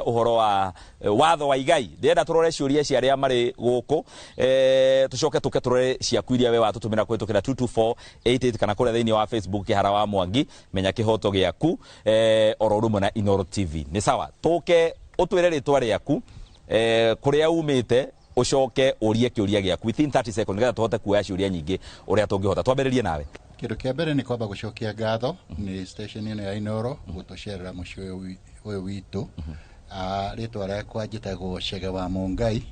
uhoro wa watho wa igai ndenda turore ciuria cia aria mari guku tucoke turore ciaku iria we watutumira kwitukira 22488 kana kuria thiini wa Facebook Kihara wa Mwangi menya kihoto giaku oro rumwe na Inooro TV ni sawa tuke utwire ritwa riaku kuria umite ucoke urie kiuria giaku within 30 seconds ngetha tuhote kuoya ciuria nyingi uria tungihota twambiririe nawe kindu kia mbere ni kwamba gucokia ngatho ni station ino ya Inooro gutucerera mucio uyu witu ritwa riakwa njitagwo Chege wa Mungai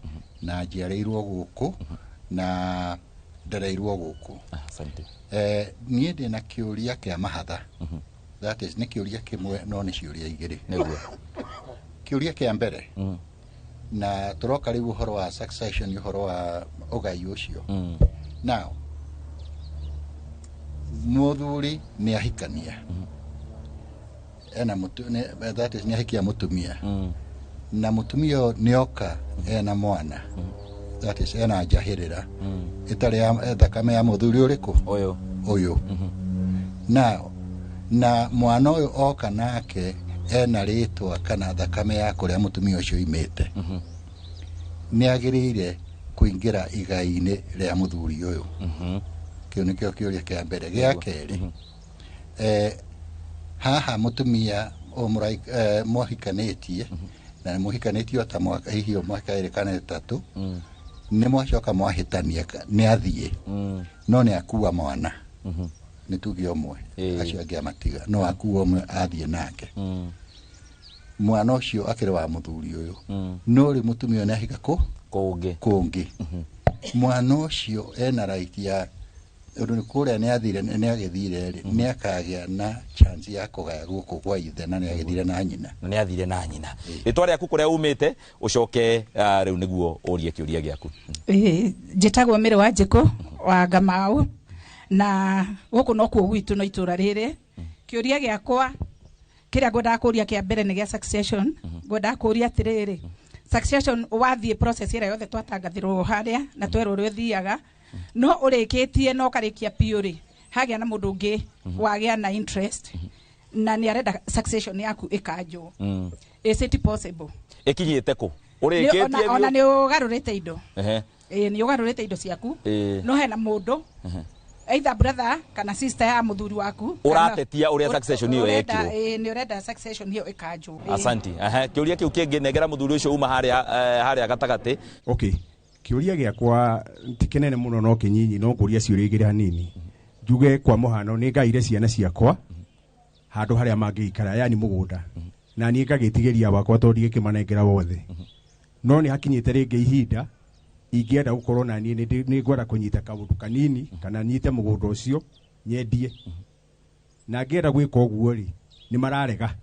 na njiarĩirwo guku na ndereirwo guku asante nie ndina kiuria kia mahatha that is ni kiuria kimwe no ni ciuria igiri niguo kiuria kia mbere na turoka riu uhoro wa succession uhoro wa ugai ucio now muthuri ni ahikania ena that is ni ahikia mutumia na mutumia nioka ena mwana that is ena jahirira itari thakame ya muthuri uriku uyu now na mwana uyu oka nake ena ritwa kana thakame ya kuria mutumia ucio imete ni agirire kuingira igai-ini ria muthuri uyu kiu nikio kiuria kia mbere gia keri haha mutumia umurai mohikanetie na mohikanetie ta mwaka hiyo mwaka iri kana itatu ni mwacoka mwahitania ni athie no ni akua mwana ni tugi omwe acio angi amatiga no akua omwe athie nake mwana ucio akiri wa muthuri uyu no ri mutumia ni ahika kungi mwana ucio ena right ya undu kuria ni athire ni agithire ni akagia na chance ya kugaya guku kwa ithe na ni agithire na nyina ritwa riaku kuria umite ucoke riu niguo urie kiuria giaku njitagwo Miri wa Njiko wa Ngamau na guku no kuo gwitu no itura riri kiuria giakwa kiria ngwenda kuria kia mbere ni gia succession ngwenda kuria atiriri succession wathie process ira yothe twatangathirwo haria na twerwo uri thiaga no urikitie no karikia piuri hagia na mundu ungi wagia na interest na ni arenda succession yaku ikanjo is it possible ikinyite ku urikitie ona ni ugarurite indo ni ugarurite indo ciaku no hena mundu either brother kana sister ya muthuri waku uratetia uria succession hiyo yekiro ni urenda succession hiyo ikanjo asanti kiuria kiu kingi negera muthuri ucio uma haria gatagati okay kiuria giakwa tikenene muno no kinyinyi no kuria ciuria igiri hanini njuge kwa muhano ni ngaire ciana ciakwa handu haria mangiikara yani mugunda na ni ngagitigeria wakwa tondige kimanengera wothe no ni hakinyite ringi ihinda ingienda gukorwo na ni ngwenda kunyita kaundu kanini kana nyite mugunda ucio nyendie na ngienda gwika uguo ri ni mararega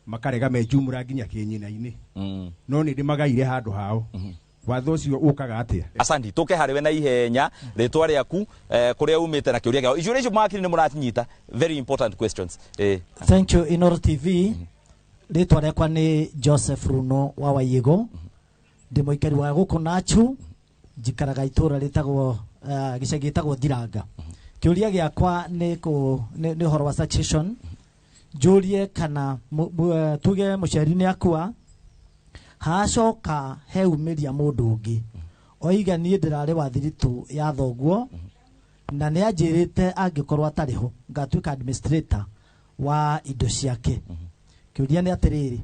makarega mejumura nginya kinyina-ini no ni ndimagaire handu hao watho ucio ukaga atia asanti tuke hariwe na ihenya ritwa riaku kuria umite na kiuria giao ijuria icio makiri ni muratinyita very important questions thank you Inooro TV ritwa riakwa ni Joseph Runo wa Wayigo ndi muikari wa guku Nachu njikaraga itura ritagwo gicagi gitagwo Thiranga kiuria giakwa ni horo wa succession jurie kana tuge muciari-ini akua hacoka heumiria mundu ungi oiga nie ndirari wa thiritu ya thoguo na ni anjirite angikorwo atariho ngatuika administrator wa indo ciake kiuria ni atiriri